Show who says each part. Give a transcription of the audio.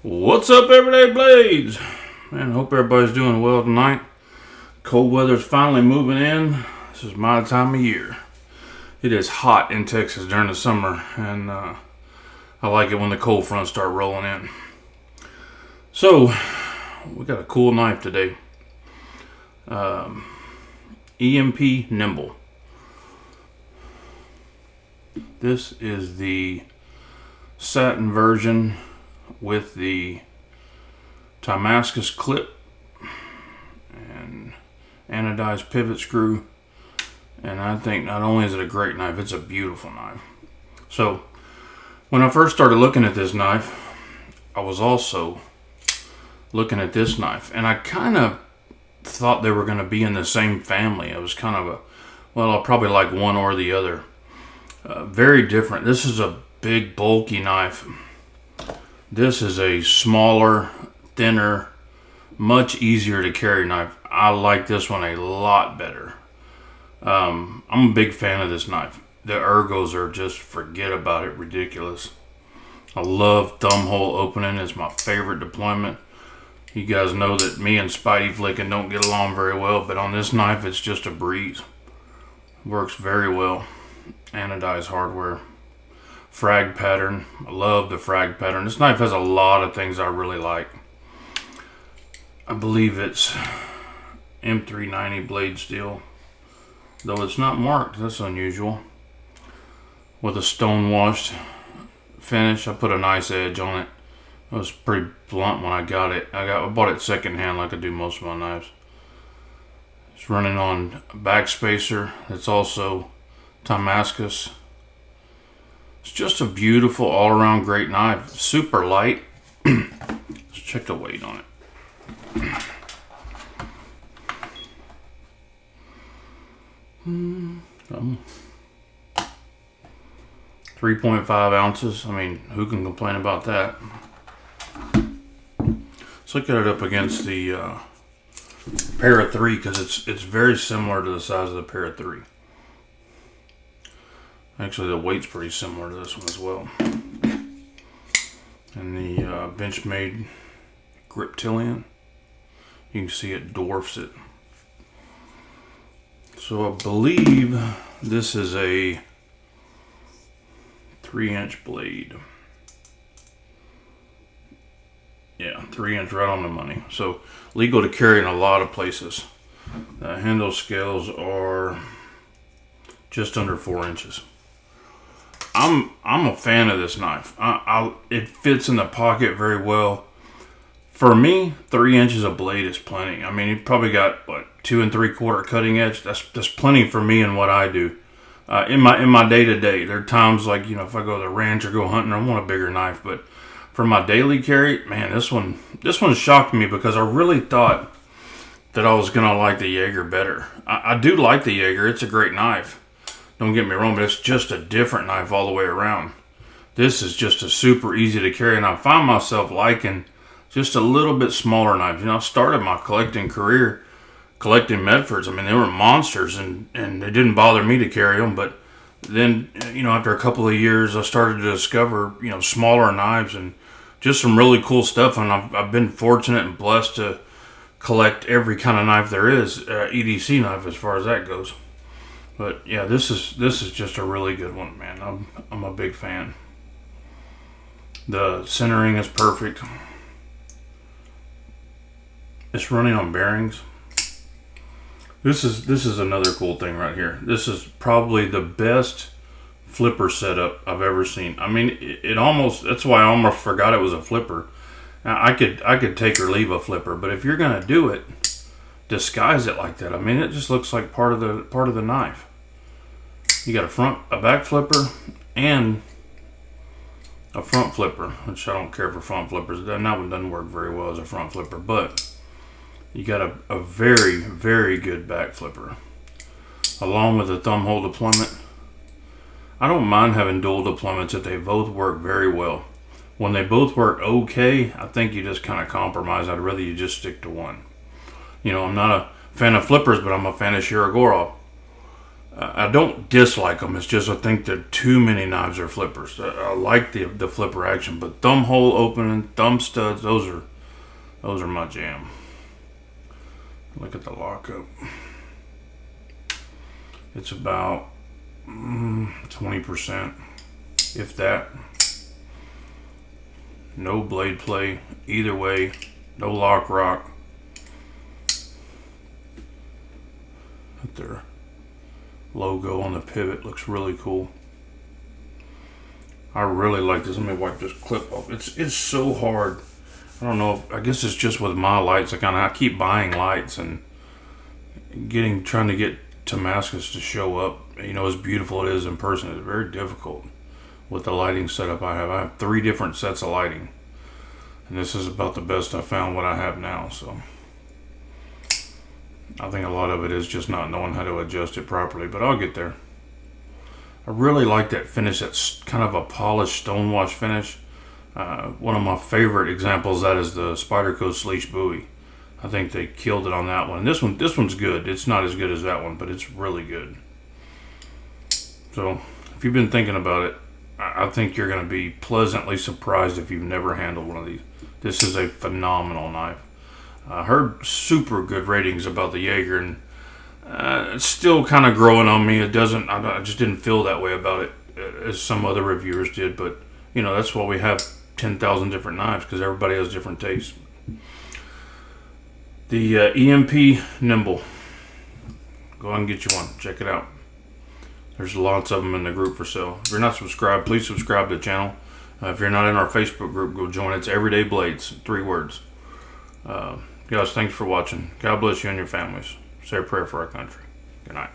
Speaker 1: What's up, Everyday Blades? Man, I hope everybody's doing well tonight. Cold weather's finally moving in. This is my time of year. It is hot in Texas during the summer, and I like it when the cold fronts start rolling in. So, we got a cool knife today. EMP Nymble. This is the satin version with the Damascus clip and anodized pivot screw, and I think not only is it a great knife, it's a beautiful knife. So when I first started looking at this knife, I was also looking at this knife, and I kind of thought they were going to be in the same family. It was kind of I'll probably like one or the other. Very different. This is a big bulky knife. This is a smaller, thinner, much easier to carry knife. I like this one a lot better. I'm a big fan of this knife. The ergos are just, forget about it, ridiculous. I love thumb hole opening. It's my favorite deployment. You guys know that me and Spidey flicking don't get along very well, but on this knife it's just a breeze. Works very well. Anodized hardware. Frag pattern. I love the frag pattern. This knife has a lot of things I really like. I believe it's M390 blade steel, though it's not marked. That's unusual. With a stone washed finish. I put a nice edge on it. It was pretty blunt when I got it. I bought it secondhand like I do most of my knives. It's running on a back spacer. It's also Damascus. It's just a beautiful all-around great knife. Super light. Let's check the weight on it. 3.5 ounces. I mean, who can complain about that? Let's look at it up against the Para 3, because it's very similar to the size of the Para 3. Actually, the weight's pretty similar to this one as well. And the Benchmade Griptilian, you can see it dwarfs it. So I believe this is a 3-inch blade. Yeah, 3-inch, right on the money. So legal to carry in a lot of places. The handle scales are just under 4 inches. I'm a fan of this knife. It fits in the pocket very well. For me, 3 inches of blade is plenty. I mean, you probably got what, 2 3/4 cutting edge. That's plenty for me and what I do. In my day to day, there are times like, if I go to the ranch or go hunting, I want a bigger knife. But for my daily carry, man, this one shocked me, because I really thought that I was gonna like the Jaeger better. I do like the Jaeger. It's a great knife. Don't get me wrong, but it's just a different knife all the way around. This is just a super easy to carry, and I find myself liking just a little bit smaller knives. I started my collecting career collecting Medfords. I mean, they were monsters, and they didn't bother me to carry them. But then, after a couple of years, I started to discover, smaller knives and just some really cool stuff. And I've been fortunate and blessed to collect every kind of knife there is, EDC knife as far as that goes. But yeah, this is just a really good one, man. I'm a big fan. The centering is perfect. It's running on bearings. This is another cool thing right here. This is probably the best flipper setup I've ever seen. I mean, that's why I almost forgot it was a flipper. Now, I could take or leave a flipper, but if you're gonna do it, disguise it like that. I mean, it just looks like part of the knife. You got a back flipper and a front flipper, which I don't care for front flippers. That one doesn't work very well as a front flipper, but you got a very, very good back flipper, along with a thumb hole deployment. I don't mind having dual deployments if they both work very well. When they both work okay, I think you just kind of compromise. I'd rather you just stick to one. I'm not a fan of flippers, but I'm a fan of Shirogorov. I don't dislike them. It's just I think there are too many knives or flippers. I like the flipper action, but thumb hole opening, thumb studs, those are my jam. Look at the lockup. It's about 20%, if that. No blade play either way. No lock rock. Put their logo on the pivot, looks really cool. I really like this. Let me wipe this clip off. It's so hard. I don't know. I guess it's just with my lights. I keep buying lights and trying to get Damascus to show up. You know, as beautiful it is in person, it's very difficult with the lighting setup I have. I have 3 different sets of lighting, and this is about the best I found what I have now. So I think a lot of it is just not knowing how to adjust it properly, but I'll get there. I really like that finish. That's kind of a polished stonewash finish. One of my favorite examples of that is the Spyderco Sleesh Bowie. I think they killed it on that one. This one's good. It's not as good as that one, but it's really good. So if you've been thinking about it, I think you're going to be pleasantly surprised if you've never handled one of these. This is a phenomenal knife. I heard super good ratings about the Jaeger, and it's still kind of growing on me. I just didn't feel that way about it as some other reviewers did, but you know, that's why we have 10,000 different knives, because everybody has different tastes. The EMP Nymble. Go ahead and get you one. Check it out. There's lots of them in the group for sale. If you're not subscribed, please subscribe to the channel. If you're not in our Facebook group, go join. It's Everyday Blades, 3 words. Guys, thanks for watching. God bless you and your families. Say a prayer for our country. Good night.